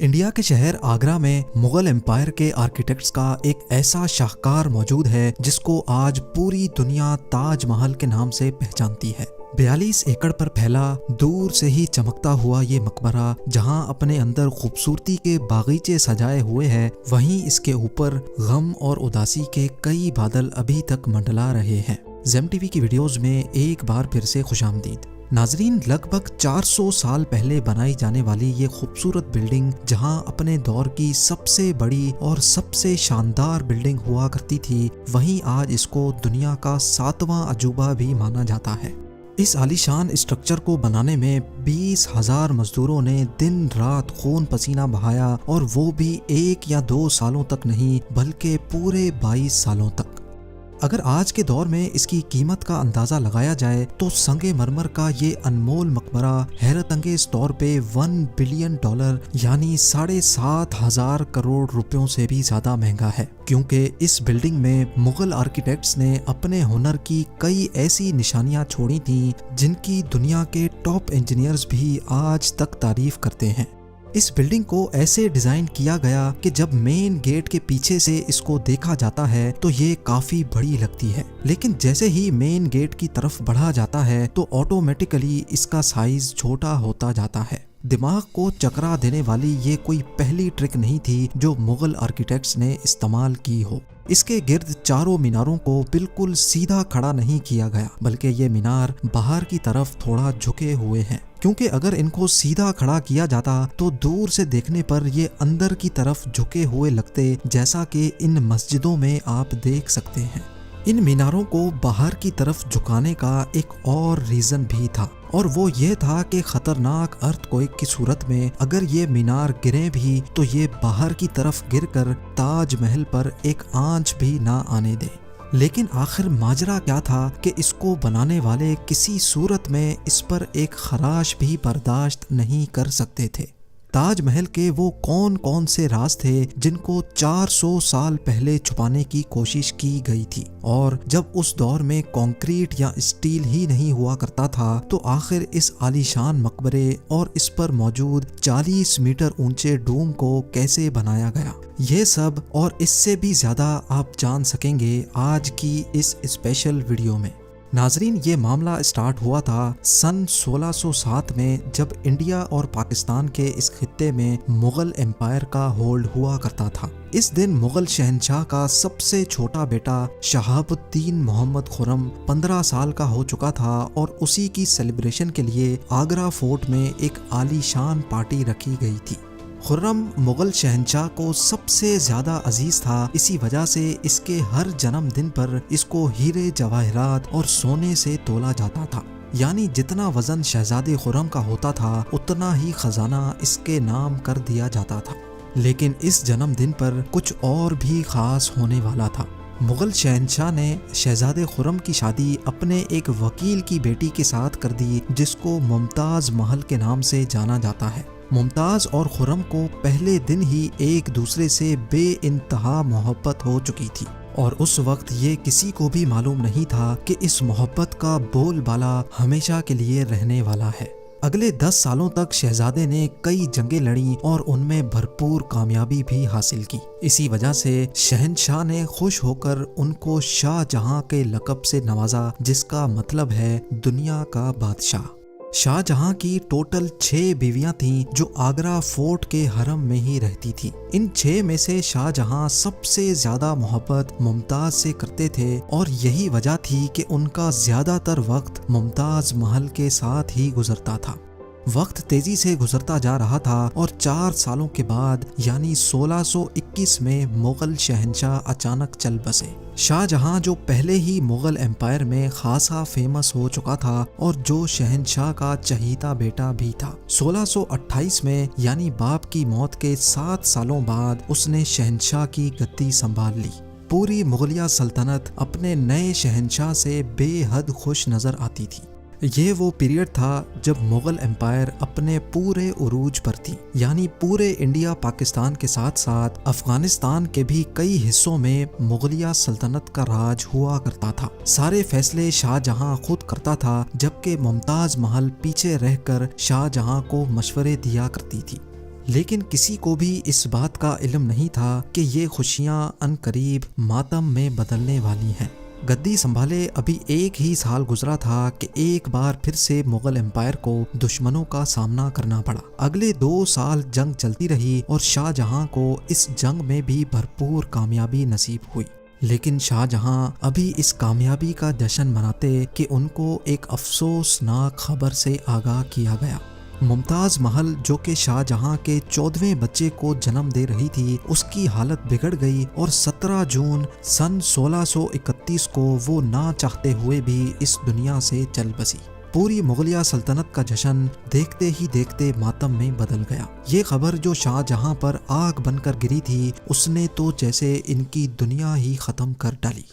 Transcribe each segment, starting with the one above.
India کے شہر آگرہ میں مغل امپائر کے آرکیٹیکٹس کا ایک ایسا شاہکار موجود ہے جس کو آج پوری دنیا تاج محل کے نام سے پہچانتی ہے۔ 42 ایکڑ پر پھیلا دور سے ہی چمکتا ہوا یہ مقبرہ جہاں اپنے اندر خوبصورتی کے باغیچے سجائے ہوئے ہے، وہیں اس کے اوپر غم اور اداسی کے کئی بادل ابھی تک منڈلا رہے ہیں۔ زیم ٹی وی کی ویڈیوز میں ایک بار پھر سے خوش آمدید۔ ناظرین، لگ بھگ 400 سال پہلے بنائی جانے والی یہ خوبصورت بلڈنگ جہاں اپنے دور کی سب سے بڑی اور سب سے شاندار بلڈنگ ہوا کرتی تھی، وہیں آج اس کو دنیا کا 7واں عجوبہ بھی مانا جاتا ہے۔ اس عالیشان اسٹرکچر کو بنانے میں 20,000 مزدوروں نے دن رات خون پسینہ بہایا، اور وہ بھی 1 یا 2 سالوں تک نہیں بلکہ پورے 22 سالوں تک۔ اگر آج کے دور میں اس کی قیمت کا اندازہ لگایا جائے تو سنگ مرمر کا یہ انمول مقبرہ حیرت انگیز طور پہ $1 بلین یعنی 7,500 کروڑ روپیوں سے بھی زیادہ مہنگا ہے، کیونکہ اس بلڈنگ میں مغل آرکیٹیکٹس نے اپنے ہنر کی کئی ایسی نشانیاں چھوڑی تھیں جن کی دنیا کے ٹاپ انجینئرز بھی آج تک تعریف کرتے ہیں۔ اس بلڈنگ کو ایسے ڈیزائن کیا گیا کہ جب مین گیٹ کے پیچھے سے اس کو دیکھا جاتا ہے تو یہ کافی بڑی لگتی ہے، لیکن جیسے ہی مین گیٹ کی طرف بڑھا جاتا ہے تو آٹومیٹیکلی اس کا سائز چھوٹا ہوتا جاتا ہے۔ دماغ کو چکرا دینے والی یہ کوئی پہلی ٹرک نہیں تھی جو مغل آرکیٹیکٹس نے استعمال کی ہو۔ اس کے گرد چاروں میناروں کو بالکل سیدھا کھڑا نہیں کیا گیا، بلکہ یہ مینار باہر کی طرف تھوڑا جھکے ہوئے ہیں، کیونکہ اگر ان کو سیدھا کھڑا کیا جاتا تو دور سے دیکھنے پر یہ اندر کی طرف جھکے ہوئے لگتے، جیسا کہ ان مسجدوں میں آپ دیکھ سکتے ہیں۔ ان میناروں کو باہر کی طرف جھکانے کا ایک اور ریزن بھی تھا، اور وہ یہ تھا کہ خطرناک ارتھ کوئک کی صورت میں اگر یہ مینار گریں بھی تو یہ باہر کی طرف گر کر تاج محل پر ایک آنچ بھی نہ آنے دے۔ لیکن آخر ماجرا کیا تھا کہ اس کو بنانے والے کسی صورت میں اس پر ایک خراش بھی برداشت نہیں کر سکتے تھے۔ تاج محل کے وہ کون سے راز تھے جن کو 400 سال پہلے چھپانے کی کوشش کی گئی تھی، اور جب اس دور میں کنکریٹ یا اسٹیل ہی نہیں ہوا کرتا تھا تو آخر اس عالیشان مقبرے اور اس پر موجود 40 میٹر اونچے ڈوم کو کیسے بنایا گیا؟ یہ سب اور اس سے بھی زیادہ آپ جان سکیں گے آج کی اس اسپیشل ویڈیو میں۔ ناظرین، یہ معاملہ اسٹارٹ ہوا تھا سن 1607 میں، جب انڈیا اور پاکستان کے اس خطے میں مغل امپائر کا ہولڈ ہوا کرتا تھا۔ اس دن مغل شہنشاہ کا سب سے چھوٹا بیٹا شہاب الدین محمد خرم 15 سال کا ہو چکا تھا، اور اسی کی سیلیبریشن کے لیے آگرہ فورٹ میں ایک عالیشان پارٹی رکھی گئی تھی۔ خرم مغل شہنشاہ کو سب سے زیادہ عزیز تھا، اسی وجہ سے اس کے ہر جنم دن پر اس کو ہیرے جواہرات اور سونے سے تولا جاتا تھا، یعنی جتنا وزن شہزادے خرم کا ہوتا تھا اتنا ہی خزانہ اس کے نام کر دیا جاتا تھا۔ لیکن اس جنم دن پر کچھ اور بھی خاص ہونے والا تھا۔ مغل شہنشاہ نے شہزادے خرم کی شادی اپنے ایک وکیل کی بیٹی کے ساتھ کر دی جس کو ممتاز محل کے نام سے جانا جاتا ہے۔ ممتاز اور خرم کو پہلے دن ہی ایک دوسرے سے بے انتہا محبت ہو چکی تھی، اور اس وقت یہ کسی کو بھی معلوم نہیں تھا کہ اس محبت کا بول بالا ہمیشہ کے لیے رہنے والا ہے۔ اگلے 10 سالوں تک شہزادے نے کئی جنگیں لڑیں اور ان میں بھرپور کامیابی بھی حاصل کی۔ اسی وجہ سے شہنشاہ نے خوش ہو کر ان کو شاہ جہاں کے لقب سے نوازا، جس کا مطلب ہے دنیا کا بادشاہ۔ شاہ جہاں کی ٹوٹل 6 بیویاں تھیں جو آگرہ فورٹ کے حرم میں ہی رہتی تھیں۔ ان 6 میں سے شاہ جہاں سب سے زیادہ محبت ممتاز سے کرتے تھے، اور یہی وجہ تھی کہ ان کا زیادہ تر وقت ممتاز محل کے ساتھ ہی گزرتا تھا۔ وقت تیزی سے گزرتا جا رہا تھا، اور 4 سالوں کے بعد یعنی 1621 میں مغل شہنشاہ اچانک چل بسے۔ شاہ جہاں جو پہلے ہی مغل امپائر میں خاصا فیمس ہو چکا تھا اور جو شہنشاہ کا چہیتا بیٹا بھی تھا، 1628 میں یعنی باپ کی موت کے 7 سالوں بعد اس نے شہنشاہ کی گدی سنبھال لی۔ پوری مغلیہ سلطنت اپنے نئے شہنشاہ سے بے حد خوش نظر آتی تھی۔ یہ وہ پیریڈ تھا جب مغل امپائر اپنے پورے عروج پر تھی، یعنی پورے انڈیا پاکستان کے ساتھ ساتھ افغانستان کے بھی کئی حصوں میں مغلیہ سلطنت کا راج ہوا کرتا تھا۔ سارے فیصلے شاہ جہاں خود کرتا تھا، جبکہ ممتاز محل پیچھے رہ کر شاہ جہاں کو مشورے دیا کرتی تھی۔ لیکن کسی کو بھی اس بات کا علم نہیں تھا کہ یہ خوشیاں عنقریب ماتم میں بدلنے والی ہیں۔ گدی سنبھالے ابھی 1 ہی سال گزرا تھا کہ ایک بار پھر سے مغل امپائر کو دشمنوں کا سامنا کرنا پڑا۔ اگلے 2 سال جنگ چلتی رہی اور شاہ جہاں کو اس جنگ میں بھی بھرپور کامیابی نصیب ہوئی، لیکن شاہ جہاں ابھی اس کامیابی کا جشن مناتے کہ ان کو ایک افسوسناک خبر سے آگاہ کیا گیا۔ ممتاز محل جو کہ شاہ جہاں کے 14ویں بچے کو جنم دے رہی تھی، اس کی حالت بگڑ گئی اور 17 جون سن 1631 کو وہ نہ چاہتے ہوئے بھی اس دنیا سے چل بسی۔ پوری مغلیہ سلطنت کا جشن دیکھتے ہی دیکھتے ماتم میں بدل گیا۔ یہ خبر جو شاہ جہاں پر آگ بن کر گری تھی، اس نے تو جیسے ان کی دنیا ہی ختم کر ڈالی۔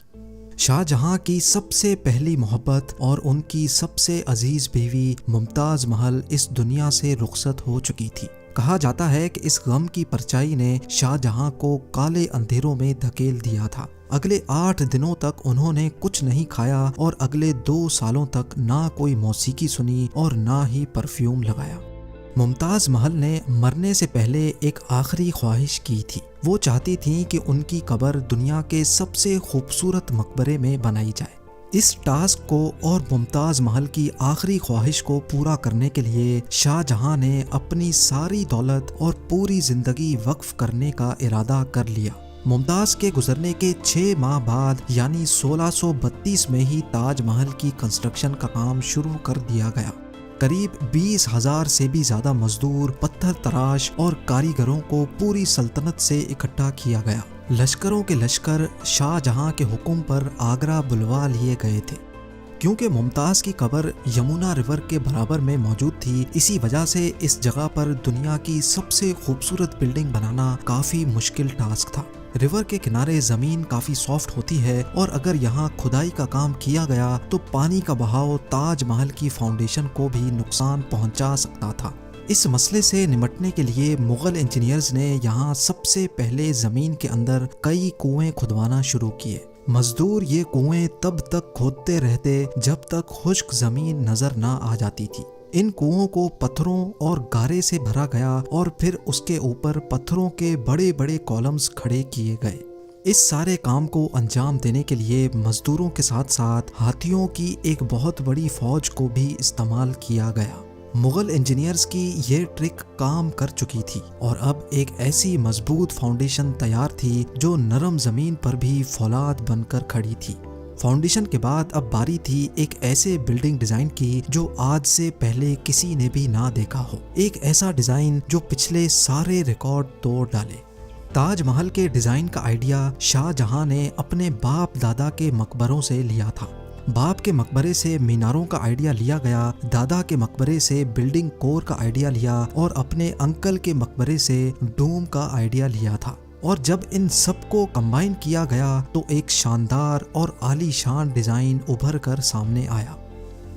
شاہ جہاں کی سب سے پہلی محبت اور ان کی سب سے عزیز بیوی ممتاز محل اس دنیا سے رخصت ہو چکی تھی۔ کہا جاتا ہے کہ اس غم کی پرچائی نے شاہ جہاں کو کالے اندھیروں میں دھکیل دیا تھا۔ اگلے 8 دنوں تک انہوں نے کچھ نہیں کھایا اور اگلے 2 سالوں تک نہ کوئی موسیقی سنی اور نہ ہی پرفیوم لگایا۔ ممتاز محل نے مرنے سے پہلے ایک آخری خواہش کی تھی۔ وہ چاہتی تھیں کہ ان کی قبر دنیا کے سب سے خوبصورت مقبرے میں بنائی جائے۔ اس ٹاسک کو اور ممتاز محل کی آخری خواہش کو پورا کرنے کے لیے شاہ جہاں نے اپنی ساری دولت اور پوری زندگی وقف کرنے کا ارادہ کر لیا۔ ممتاز کے گزرنے کے 6 ماہ بعد یعنی 1632 میں ہی تاج محل کی کنسٹرکشن کا کام شروع کر دیا گیا۔ قریب 20,000 سے بھی زیادہ مزدور، پتھر تراش اور کاریگروں کو پوری سلطنت سے اکٹھا کیا گیا۔ لشکروں کے لشکر شاہ جہاں کے حکم پر آگرہ بلوا لیے گئے تھے۔ کیونکہ ممتاز کی قبر یمنا ریور کے برابر میں موجود تھی، اسی وجہ سے اس جگہ پر دنیا کی سب سے خوبصورت بلڈنگ بنانا کافی مشکل ٹاسک تھا۔ ریور کے کنارے زمین کافی سافٹ ہوتی ہے اور اگر یہاں کھدائی کا کام کیا گیا تو پانی کا بہاؤ تاج محل کی فاؤنڈیشن کو بھی نقصان پہنچا سکتا تھا۔ اس مسئلے سے نمٹنے کے لیے مغل انجینئرز نے یہاں سب سے پہلے زمین کے اندر کئی کنویں کھدوانا شروع کیے۔ مزدور یہ کنویں تب تک کھودتے رہتے جب تک خشک زمین نظر نہ آ جاتی تھی۔ ان کنووں کو پتھروں اور گارے سے بھرا گیا اور پھر اس کے اوپر پتھروں کے بڑے بڑے کالمز کھڑے کیے گئے۔ اس سارے کام کو انجام دینے کے لیے مزدوروں کے ساتھ ساتھ ہاتھیوں کی ایک بہت بڑی فوج کو بھی استعمال کیا گیا۔ مغل انجینئرز کی یہ ٹرک کام کر چکی تھی اور اب ایک ایسی مضبوط فاؤنڈیشن تیار تھی جو نرم زمین پر بھی فولاد بن کر کھڑی تھی۔ فاؤنڈیشن کے بعد اب باری تھی ایک ایسے بلڈنگ ڈیزائن کی جو آج سے پہلے کسی نے بھی نہ دیکھا ہو، ایک ایسا ڈیزائن جو پچھلے سارے ریکارڈ توڑ ڈالے۔ تاج محل کے ڈیزائن کا آئیڈیا شاہ جہاں نے اپنے باپ دادا کے مقبروں سے لیا تھا۔ باپ کے مقبرے سے میناروں کا آئیڈیا لیا گیا، دادا کے مقبرے سے بلڈنگ کور کا آئیڈیا لیا اور اپنے انکل کے مقبرے سے ڈوم کا آئیڈیا لیا تھا۔ اور جب ان سب کو کمبائن کیا گیا تو ایک شاندار اور عالی شان ڈیزائن ابھر کر سامنے آیا۔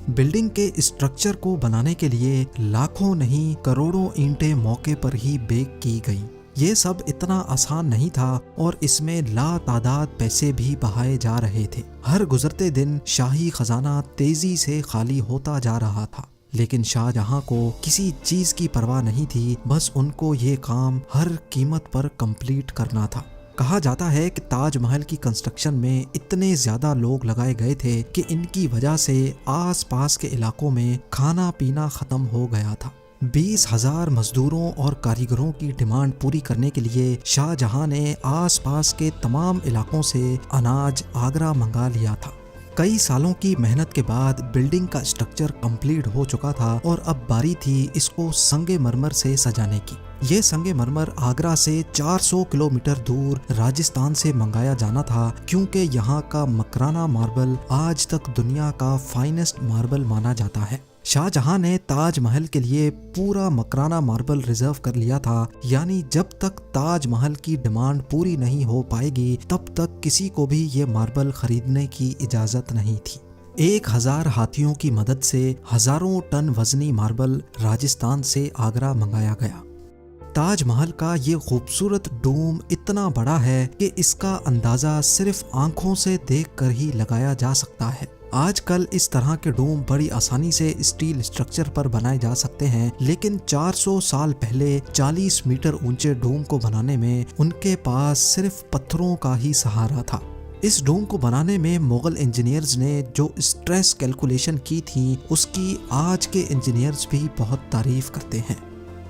بلڈنگ کے اسٹرکچر کو بنانے کے لیے لاکھوں نہیں کروڑوں اینٹیں موقع پر ہی بیک کی گئیں۔ یہ سب اتنا آسان نہیں تھا اور اس میں لا تعداد پیسے بھی بہائے جا رہے تھے۔ ہر گزرتے دن شاہی خزانہ تیزی سے خالی ہوتا جا رہا تھا، لیکن شاہ جہاں کو کسی چیز کی پرواہ نہیں تھی، بس ان کو یہ کام ہر قیمت پر کمپلیٹ کرنا تھا۔ کہا جاتا ہے کہ تاج محل کی کنسٹرکشن میں اتنے زیادہ لوگ لگائے گئے تھے کہ ان کی وجہ سے آس پاس کے علاقوں میں کھانا پینا ختم ہو گیا تھا۔ 20,000 مزدوروں اور کاریگروں کی ڈیمانڈ پوری کرنے کے لیے شاہ جہاں نے آس پاس کے تمام علاقوں سے اناج آگرہ منگا لیا تھا۔ کئی سالوں کی محنت کے بعد بلڈنگ کا اسٹرکچر کمپلیٹ ہو چکا تھا اور اب باری تھی اس کو سنگ مرمر سے سجانے کی۔ یہ سنگ مرمر آگرہ سے 400 کلومیٹر دور راجستھان سے منگایا جانا تھا، کیونکہ یہاں کا مکرانہ ماربل آج تک دنیا کا فائنسٹ ماربل مانا جاتا ہے۔ شاہ جہاں نے تاج محل کے لیے پورا مکرانہ ماربل ریزرو کر لیا تھا، یعنی جب تک تاج محل کی ڈیمانڈ پوری نہیں ہو پائے گی تب تک کسی کو بھی یہ ماربل خریدنے کی اجازت نہیں تھی۔ 1000 ہاتھیوں کی مدد سے ہزاروں ٹن وزنی ماربل راجستھان سے آگرہ منگایا گیا۔ تاج محل کا یہ خوبصورت ڈوم اتنا بڑا ہے کہ اس کا اندازہ صرف آنکھوں سے دیکھ کر ہی لگایا جا سکتا ہے۔ آج کل اس طرح کے ڈوم بڑی آسانی سے اسٹیل اسٹرکچر پر بنائے جا سکتے ہیں، لیکن 400 سال پہلے 40 میٹر اونچے ڈوم کو بنانے میں ان کے پاس صرف پتھروں کا ہی سہارا تھا۔ اس ڈوم کو بنانے میں مغل انجینئرز نے جو اسٹریس کیلکولیشن کی تھی اس کی آج کے انجینئرز بھی بہت تعریف کرتے ہیں۔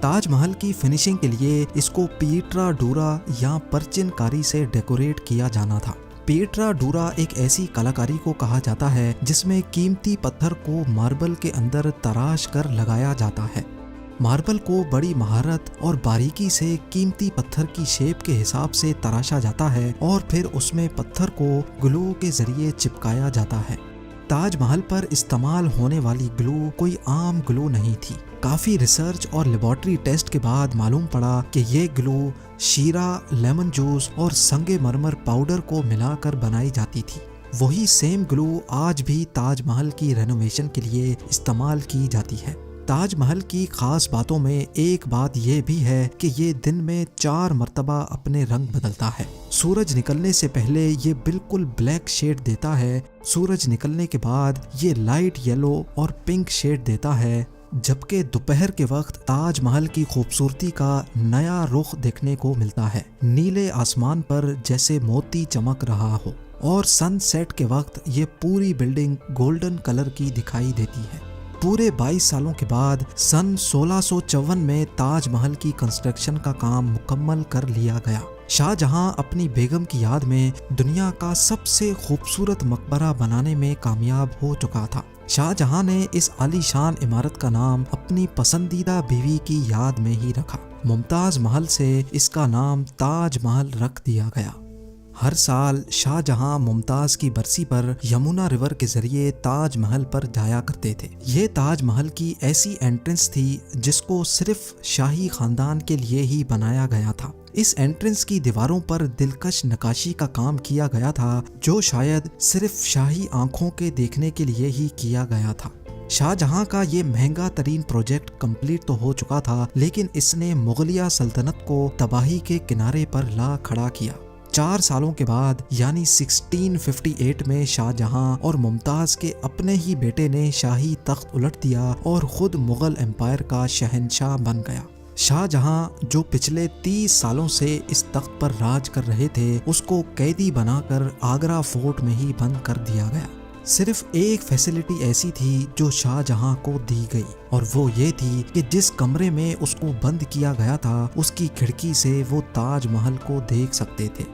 تاج محل کی فنیشنگ کے لیے اس کو پیٹرا ڈورا یا پرچن کاری سے ڈیکوریٹ کیا جانا تھا۔ پیٹرا ڈورا ایک ایسی کلاکاری کو کہا جاتا ہے جس میں قیمتی پتھر کو ماربل کے اندر تراش کر لگایا جاتا ہے۔ ماربل کو بڑی مہارت اور باریکی سے قیمتی پتھر کی شیپ کے حساب سے تراشا جاتا ہے اور پھر اس میں پتھر کو گلو کے ذریعے چپکایا جاتا ہے۔ تاج محل پر استعمال ہونے والی گلو کوئی عام گلو نہیں تھی۔ کافی ریسرچ اور لیبارٹری ٹیسٹ کے بعد معلوم پڑا کہ یہ گلو شیرہ، لیمن جوس اور سنگ مرمر پاؤڈر کو ملا کر بنائی جاتی تھی۔ وہی سیم گلو آج بھی تاج محل کی رینوویشن کے لیے استعمال کی جاتی ہے۔ تاج محل کی خاص باتوں میں ایک بات یہ بھی ہے کہ یہ دن میں 4 مرتبہ اپنے رنگ بدلتا ہے۔ سورج نکلنے سے پہلے یہ بالکل بلیک شیڈ دیتا ہے، سورج نکلنے کے بعد یہ لائٹ یلو اور پنک شیڈ دیتا ہے، جبکہ دوپہر کے وقت تاج محل کی خوبصورتی کا نیا رخ دیکھنے کو ملتا ہے، نیلے آسمان پر جیسے موتی چمک رہا ہو، اور سن سیٹ کے وقت یہ پوری بلڈنگ گولڈن کلر کی دکھائی دیتی ہے۔ پورے 22 سالوں کے بعد سن 1654 میں تاج محل کی کنسٹرکشن کا کام مکمل کر لیا گیا۔ شاہ جہاں اپنی بیگم کی یاد میں دنیا کا سب سے خوبصورت مقبرہ بنانے میں کامیاب ہو چکا تھا۔ شاہ جہاں نے اس عالی شان عمارت کا نام اپنی پسندیدہ بیوی کی یاد میں ہی رکھا۔ ممتاز محل سے اس کا نام تاج محل رکھ دیا گیا۔ ہر سال شاہ جہاں ممتاز کی برسی پر یمونا ریور کے ذریعے تاج محل پر جایا کرتے تھے۔ یہ تاج محل کی ایسی انٹرنس تھی جس کو صرف شاہی خاندان کے لیے ہی بنایا گیا تھا۔ اس انٹرنس کی دیواروں پر دلکش نقاشی کا کام کیا گیا تھا جو شاید صرف شاہی آنکھوں کے دیکھنے کے لیے ہی کیا گیا تھا۔ شاہ جہاں کا یہ مہنگا ترین پروجیکٹ کمپلیٹ تو ہو چکا تھا، لیکن اس نے مغلیہ سلطنت کو تباہی کے کنارے پر لا کھڑا کیا۔ 4 سالوں کے بعد یعنی 1658 میں شاہ جہاں اور ممتاز کے اپنے ہی بیٹے نے شاہی تخت الٹ دیا اور خود مغل امپائر کا شہنشاہ بن گیا۔ شاہ جہاں جو پچھلے 30 سالوں سے اس تخت پر راج کر رہے تھے، اس کو قیدی بنا کر آگرہ فورٹ میں ہی بند کر دیا گیا۔ صرف ایک فیسلٹی ایسی تھی جو شاہ جہاں کو دی گئی، اور وہ یہ تھی کہ جس کمرے میں اس کو بند کیا گیا تھا اس کی کھڑکی سے وہ تاج محل کو دیکھ سکتے تھے۔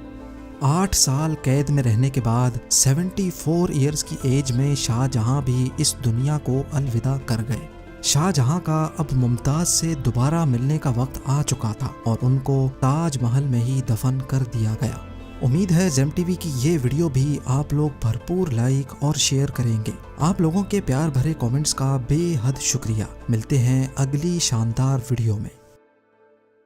8 سال قید میں رہنے کے بعد 74 ایئرز کی ایج میں شاہ جہاں بھی اس دنیا کو الوداع کر گئے۔ شاہ جہاں کا اب ممتاز سے دوبارہ ملنے کا وقت آ چکا تھا اور ان کو تاج محل میں ہی دفن کر دیا گیا۔ امید ہے زیم ٹی وی کی یہ ویڈیو بھی آپ لوگ بھرپور لائک اور شیئر کریں گے۔ آپ لوگوں کے پیار بھرے کامنٹس کا بے حد شکریہ۔ ملتے ہیں اگلی شاندار ویڈیو میں۔